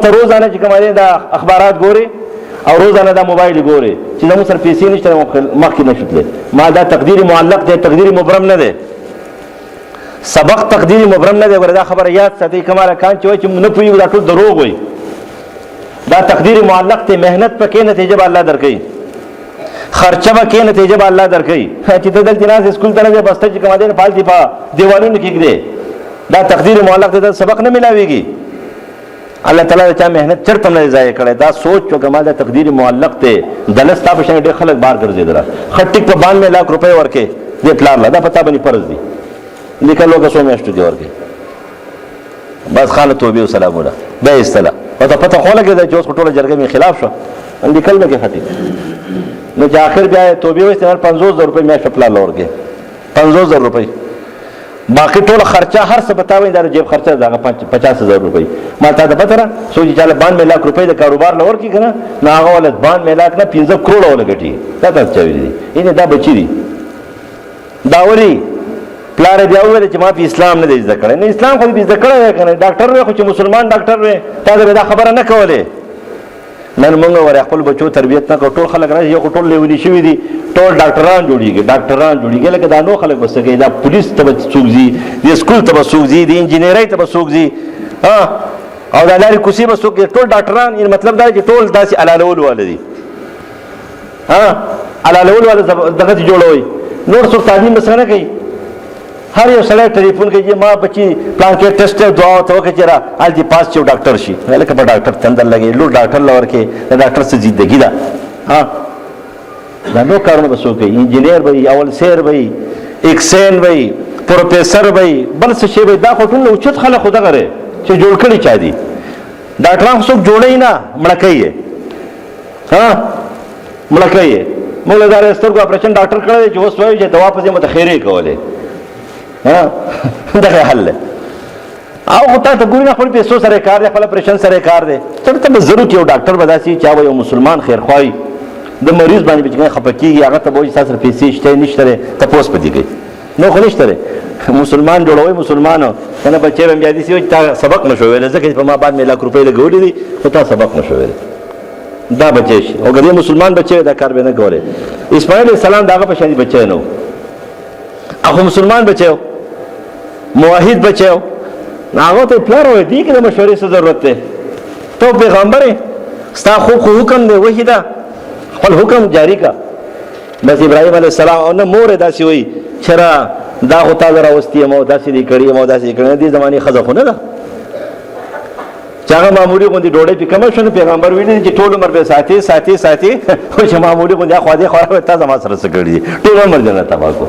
ته روزانه چې کوم دی دا اخبارات ګورې او روزانه دا موبایل ګورې چې زموږ سره پیسې نشته مخکې نه شو تللی. ما دا تقدیر معلق دی، تقدیر مبرم نه دی. سبق تقدیر مبرم نه دی. ګوره دا خبره یاد ساتئ، کمال کان چې وایي چې موږ نه پوهېږو دا ټول دروغ وایي. دا تقدیر معلق دی، محنت پکې نتیجه به الله درکوي، خرچه به کې نتیجه به الله درکوي. چې ته دلته ناست سکول ته نه ځې، بسته چې کوم دی نه پالتې په دیوالونو کې ږدې، دا تقدیر معلق دی، دا سبق نه میلاویږي. الله تعالی د چا محنت چېرته نه ضایع کړی. دا سوچ وکړه ما دا تقدیر معلق دی، دله ستا په شان ډېر خلک بار ګرځېدله. ښه ټیک په 92 لاک روپۍ ورکړې دې پلار له، دا په تا باندې فرض دي، لیکل وکړه 100 میاشتو کې ورکړې. بس خاله توبې و سلامونه بیا یې ایستله. ورته پته خو ولګېده چې اوس خو ټوله جرګه مې خلاف شوه، لیکل مې کې ښه ټیک. نو چې آخر بیا یې توبې وایستې، 50,000 روپۍ میاشته پلار له ورکړې، 50,000 روپۍ. باقي ټول خرچه هر څه بتاوي دا جیب خرچه دغه 50,000 روپۍ ما ته د پته را سوچ چې 92 لاک روپۍ د کاروبار لور کی کنه نه هغه ول 92 لاک نه 15 کروڑ ول غټي دا څه ویلي اینه دا بچی دي دا وری پلار دی اول چې ما په اسلام نه دی ذکر نه اسلام خو دې ذکر کنه ډاکټر وي خو چې مسلمان ډاکټر وي تا دا خبره نه کوله نن موږ ور خپل بچو تربیت نه ټول خلک راځي یو ټول لیولي شوی دي ټول ډاکټران جوړیږي لکه دا نو خلک بس کې دا پولیس ته سوګزي د سکول ته سوګزي د انجینرۍ ته سوګزي او دا لاري کوسي به سوګي ټول ډاکټران یعنی مطلب دا چې ټول داسې علالول والدي علالول والد دغه جوړوي نور څو تعلیم مسنه کوي هر یو سړی ټلیفون کوي چې ما بچي پلان کې ټیسټ دعا ته وکړي چې را الټي پاس چې ډاکټر شي لکه په ډاکټر تندر لګي لو ډاکټر لور کې د ډاکټر څخه ژوندۍ ده دا نو کارونه به څوک کوي انجینیر وي اول سیر وي اکسین وي پروفیسر وي بل څه شي وي دا خو ټول اوچت خلک خو دغه چې جوړ کړي چا دي ډاکټران څوک جوړي نه مړ کوي مړ کوي موږ دا سترګو اپریشن ډاکټر کړی چې اوس وایي چې دوا په دې متخیرې کوله دغه حل او ته ته ګورې خپل پیسو سره کار دی خپل اپریشن سره کار دی ته به ضرورت یو ډاکټر بداسي چا یو مسلمان خیرخواهي د مریض باندې چې خپکیږي هغه ته وایي تاسو پیسې شته نشته ته پوس پدې کوي نو خو نشته مسلمان جوړوي مسلمانو کنه بچي هم بیا دي چې تا سبق نشو ویل ځکه په ما باندې لاک روپۍ لګولې دي خو تا سبق نشو ویل دا بچي شي او ګډي مسلمان بچي دا کار به نه کوله اسماعیل السلام داغه په شان بچي نه هغه مسلمان بچي موحد بچو هغه ته پلار وای دی کې د مشورې څه ضرورت ده ته پیغمبر ستا خو حکم دی وحی دا خپل حکم جاری کا بس ابراهيم عليه السلام او نه مور داسي وای چرا دا خو تا راوستي مو داسي دی کړی مو داسي کړی دي زماني خزه خو نه ده چاغه معمولی غوندي ډوډۍ په کوم شنو پیغمبر ویلي چې ټول عمر به ساتي خو چې معمولی غوندي خو دې خو تا زما سره څه کړی ټول عمر جنت تباکو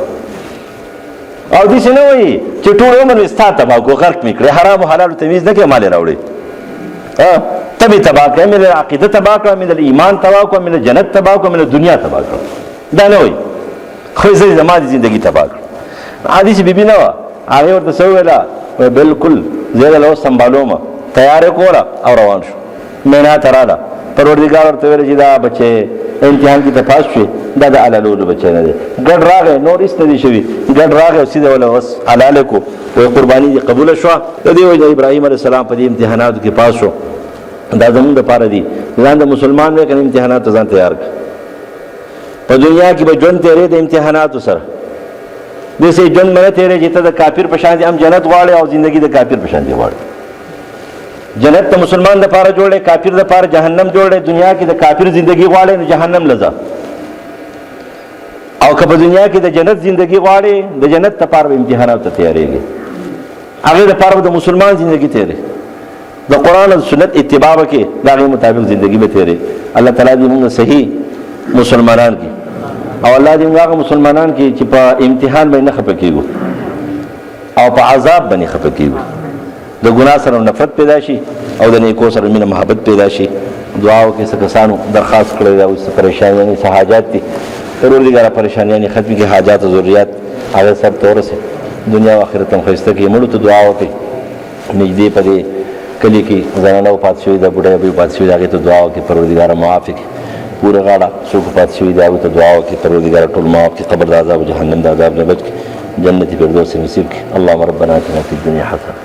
او دې څه نه وایي چې ټول عمر وستا تباکو غلط میکړي حرام او حلال تمیز نه کې مال راوړي تبي تباکو من العقیده تباکو من الايمان تباکو من الجنت تباکو من الدنيا تباکو دا نه وایي خو زه زمادي ژوندۍ تباکو حدیث بیبي نه هغه ورته سو ویلا بالکل زه له سنبالوم تیار کولا او روان شو مینا تراله پروردگار ورته ویل چې دا بچي امتحان کې ته پاس شوي دا د علالولو بچی نه دی ګډ راغی نور هېڅ نه دي شوي ګډ راغی او سیده وله اوس حلاله کو وایي قرباني دې قبوله شوه د دې وجه ابراهیم علیه السلام په دې امتحاناتو کې پاس شو دا زموږ دپاره دي ځان د مسلمان دی که نه امتحاناتو ځان تیار کړه په دنیا کې به ژوند تېرې د امتحاناتو سره داسې ژوند به نه تېرې چې ته د کافر په شان هم جنت غواړې او زندګي د کافر په شان غواړې جنت ته مسلمان لپاره جوړې کافر لپاره جهنم جوړې دنیا کې د کافر زندگی غواړې نو جهنم لځه او که په دنیا کې د جنت زندگی غواړې د جنت لپاره امتحانات ته تیارېږي هغه لپاره د مسلمان زندگی تیرې د قرآن او سنت اتباع وکړي د هغې مطابق زندگی به تیرې الله تعالی دې موږ صحیح مسلمانان کړي او الله دې موږ هغه مسلمانان کړي چې په امتحان باندې نه خفه کېږو او په عذاب باندې خفه کېږو د ګناه سره نفرت پیدا شي او د نیکو سره مینه محبت پیدا شي دعا وکړئ څه کسانو درخواست کړی دی او څه پریشانیانې څه حاجات دي پروردګاره پریشانیانې ختمې کړي حاجات او ضرورت هغه سر ته ورسې دنیا او آخرت هم ښایسته کړي مړو ته دعا وکړئ نږدې په دې کلي کې زنانه وفات شوي ده بوډۍ ابۍ وفات شوي ده هغې ته دعا وکړئ پروردګاره معاف کړي پوره غاړه څوک وفات شوي دي هغوی ته دعا وکړئ پروردګاره ټول معاف کړي قبر د عذاب او جهنم د عذاب نه بچ کړي جنت فردوس نصیب کړي اللهم ربنا اتنا فی الدنیا حسنه